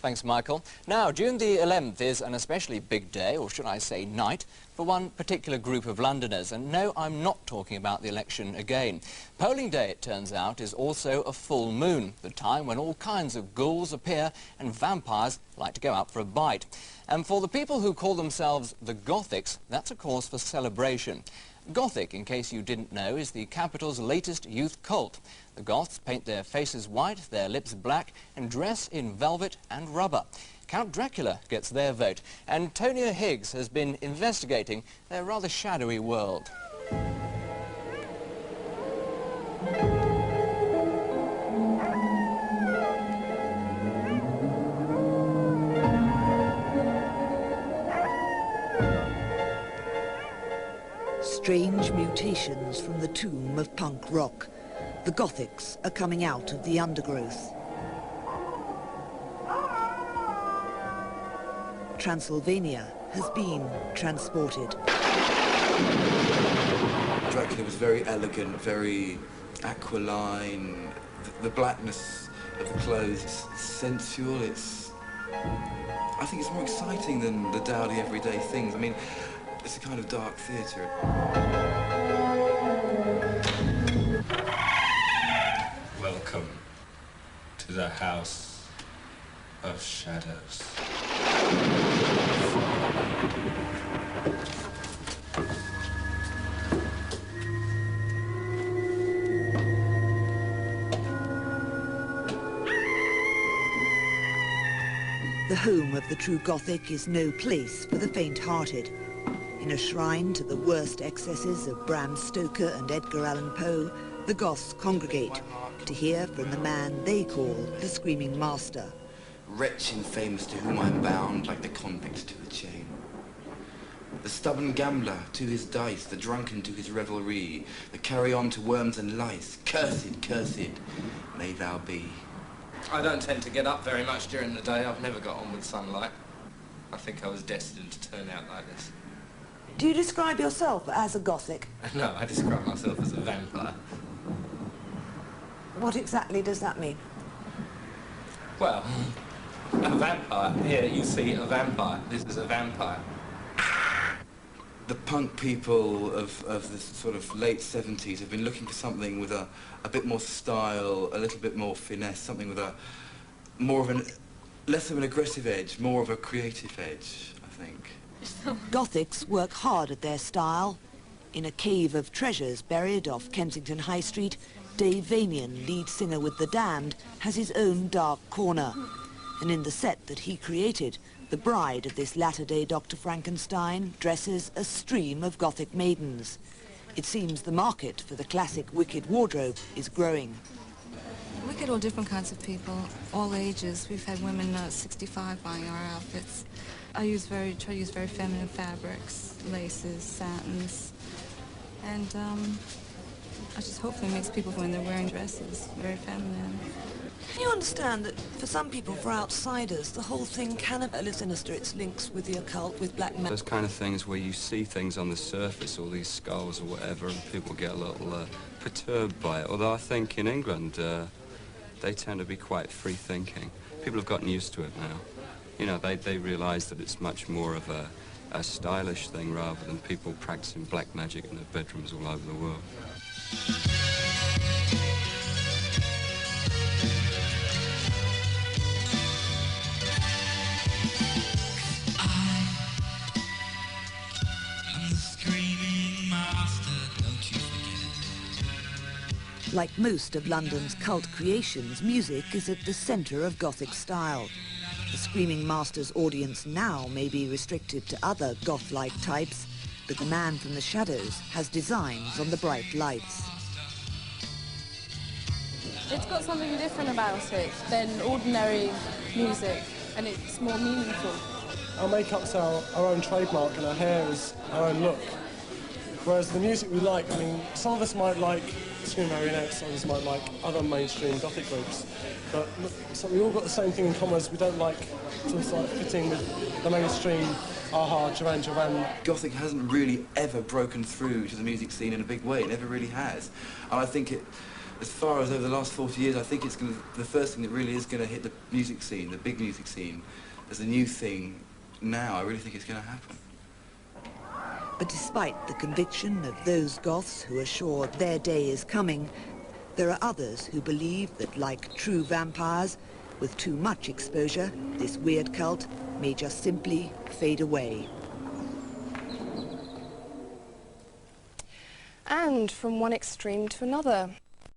Thanks, Michael. Now, June the 11th is an especially big day, or should I say night, for one particular group of Londoners. And no, I'm not talking about the election again. Polling day, it turns out, is also a full moon, the time when all kinds of ghouls appear and vampires like to go out for a bite. And for the people who call themselves the Gothics, that's a cause for celebration. Gothic, in case you didn't know, is the capital's latest youth cult. The Goths paint their faces white, their lips black, and dress in velvet and rubber. Count Dracula gets their vote, and Tonya Higgs has been investigating their rather shadowy world. Strange mutations from the tomb of punk rock. The Gothics are coming out of the undergrowth. Transylvania has been transported. Dracula was very elegant, very aquiline. The blackness of the clothes, it's sensual, I think it's more exciting than the dowdy everyday things. I mean, it's a kind of dark theatre. Welcome to the House of Shadows. The home of the true Gothic is no place for the faint-hearted. In a shrine to the worst excesses of Bram Stoker and Edgar Allan Poe, the Goths congregate to hear from the man they call the Screaming Master. Wretch infamous to whom I'm bound, like the convict to a chain. The stubborn gambler to his dice, the drunken to his revelry, the carry-on to worms and lice. Cursed, cursed may thou be. I don't tend to get up very much during the day. I've never got on with sunlight. I think I was destined to turn out like this. Do you describe yourself as a Gothic? No, I describe myself as a vampire. What exactly does that mean? Well, a vampire. Here, you see a vampire. This is a vampire. The punk people of the sort of late 70s have been looking for something with a bit more style, a little bit more finesse, something with less of an aggressive edge, more of a creative edge, I think. Gothics work hard at their style. In a cave of treasures buried off Kensington High Street, Dave Vanian, lead singer with The Damned, has his own dark corner. And in the set that he created, the bride of this latter-day Dr. Frankenstein dresses a stream of Gothic maidens. It seems the market for the classic Wicked wardrobe is growing. We get all different kinds of people, all ages. We've had women 65 buying our outfits. I try to use very feminine fabrics, laces, satins, and I just hopefully makes people, when they're wearing dresses, very feminine. Can you understand that for some people, for outsiders, the whole thing can have a little sinister, its links with the occult, with black magic? Those kind of things where you see things on the surface, all these skulls or whatever, and people get a little perturbed by it. Although I think in England, they tend to be quite free-thinking. People have gotten used to it now. You know, they realise that it's much more of a stylish thing rather than people practicing black magic in their bedrooms all over the world. Like most of London's cult creations, music is at the centre of Gothic style. The Screaming Master's audience now may be restricted to other goth-like types, but the man from the shadows has designs on the bright lights. It's got something different about it than ordinary music, and it's more meaningful. Our makeup's our own trademark and our hair is our own look. Whereas the music we like, I mean, some of us might like Sreaming Marionettes, others might like other mainstream Gothic groups. But so we all got the same thing in common, as we don't like to start fitting with the mainstream Aha, Duran Duran. Gothic hasn't really ever broken through to the music scene in a big way. It never really has. And I think as far as over the last 40 years, I think it's the first thing that really is going to hit the music scene, the big music scene, as a new thing now. I really think it's going to happen. But despite the conviction of those goths who are sure their day is coming, there are others who believe that, like true vampires, with too much exposure, this weird cult may just simply fade away. And from one extreme to another.